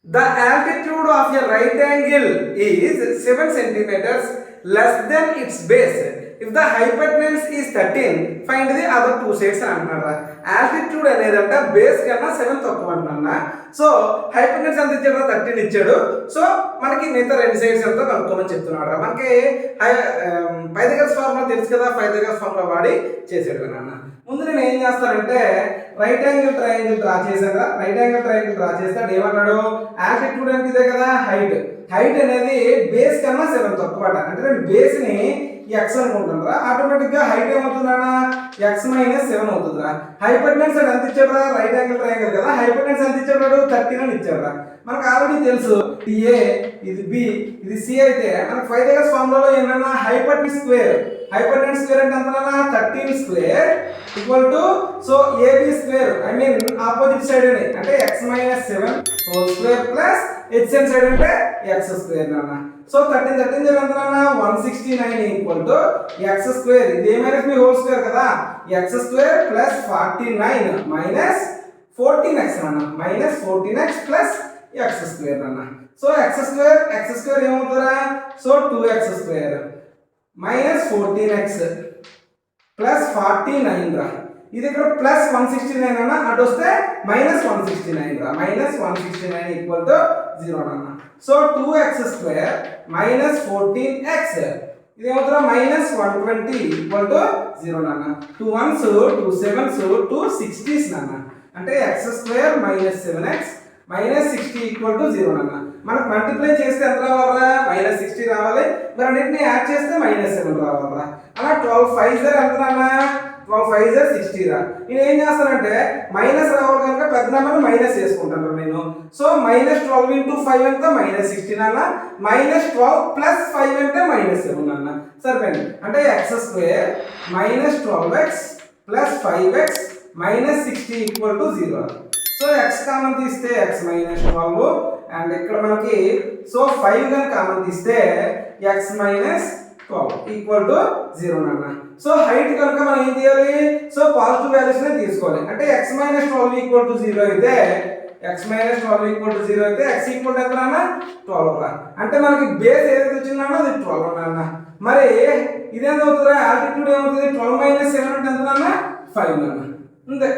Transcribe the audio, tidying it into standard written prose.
The altitude of a right angle is 7 centimeters less than its base. If the hypotenuse is 13, find the other two sides అంటున్నారా. Altitude అనేది అంటే base కన్నా 7 తక్కువ అంటున్నా. So hypotenuse ఎంత ఇచ్చాడు, 13 ఇచ్చాడు. సో మనకి మిగతా రెండు సైడ్స్ ఎంతో కనుక్కోమని చెప్తున్నాడు. మనకి పైథాగరస్ ఫార్ములా తెలుసు కదా, పైథాగరస్ ఫార్ములా వాడి చేసాడు నాన్న. ముందు నేను ఏం చేస్తానంటే రైట్ యాంగిల్ ట్రయాంగిల్ డ్రా చేశాను. రైట్ యాంగిల్ ట్రయాంగిల్ డ్రా చేస్తాడు. ఏమన్నాడు, ఆల్టిట్యూడ్ అంటే ఇదే కదా హైట్. హైట్ అనేది బేస్ కన్నా 7 తక్కువ అంటే నేను బేస్ ని x అనుకుంటున్నారా, ఆటోమేటిక్ గా హైట్ ఏమవుతుందా, x - 7 అవుతుందిరా. హైపోటెన్యూస్ ఎంత ఇచ్చాడురా, రైట్ యాంగిల్ ట్రయాంగిల్ కదా, హైపోటెన్యూస్ ఎంత ఇచ్చాడు, 13 అని ఇచ్చాడురా. మనకు ఆల్రెడీ తెలుసు ఇది a ఇది b ఇది c అయితే మనకు పైథాగరస్ ఫార్ములాలో ఏంటన్నా హైపోటెన్యూస్ స్క్వేర్. హైపోటెన్యూస్ స్క్వేర్ అంటే ఎంతనా 13 square equal to so ab square I mean opposite side అని అంటే x - 7 whole square plus hn side అంటే x స్క్వేర్ నాన్న. సో 13 ఎంతనా 169 ఈక్వల్ టు x స్క్వేర్ ఇది మైనస్ మీ హోల్ స్క్వేర్ కదా, x square plus 49 minus 14x అన్న minus 14x plus x square అన్న. సో x స్క్వేర్ ఏమవుతుందా, so 2x square minus 14x plus 49 రా. ఇది ఇక్కడ ప్లస్ 169 అన్న, అటు వస్తే మైనస్ 169 రా. మైనస్ 169 ఈక్వల్ టు 0 అన్న. So 2x square minus 14x ఇది ఏమవుతుందా మైనస్ 120 ఈక్వల్ టు 0 నాన్న. 2 1s 2 7s 2 60s నాన్న. అంటే x square minus 7x minus 60 equal to 0 నాన్న. మనకు మల్టిప్లై చేస్తే ఎంత రావాలా, మైనస్ 60 రావాలి. మరి అన్నిటిని యాడ్ చేస్తే మైనస్ 7 రావాలా. అలా 12 5s ఎంత నాన్న, 12 5s 60 రా. నేను ఏం చేస్తానంటే మైనస్ రావాలి కనుక పెద్ద నెంబర్ మైనస్ చేసుకుంటాను నేను. సో మైనస్ 12 ఇంటూ 5 ఎంత మైనస్ 16 అన్న, మైనస్ 12 ప్లస్ 5 అంటే మైనస్ 7 అన్న. సరిపోయింది. అంటే x square minus 12x plus 5x minus 60 equal to 0. So x common తీస్తే x మైనస్ 12 అండ్ ఇక్కడ మనకి సో 5 కనుక కామన్ తీస్తే x మైనస్ 12 ఈక్వల్ టు 0 అన్న. సో హైట్ కనుక మనం ఏం చేయాలి, సో పాజిటివ్ వాల్యూస్ నే తీసుకోవాలి. అంటే x మైనస్ 12 ఈక్వల్ టు 0 అయితే x మైనస్ 12 ఈక్వల్ టు 0 అయితే x ఈక్వల్ టు ఎంత అన్న 12 రా. అంటే మనకి బేస్ ఏదైతే వచ్చిందన్నా అది 12 అన్న. మరి ఇదేంత అవుతుందా, ఆల్టిట్యూడ్ ఏమవుతుంది 12 - 7 అంటే ఎంత అన్న 5 అన్న. అంతే.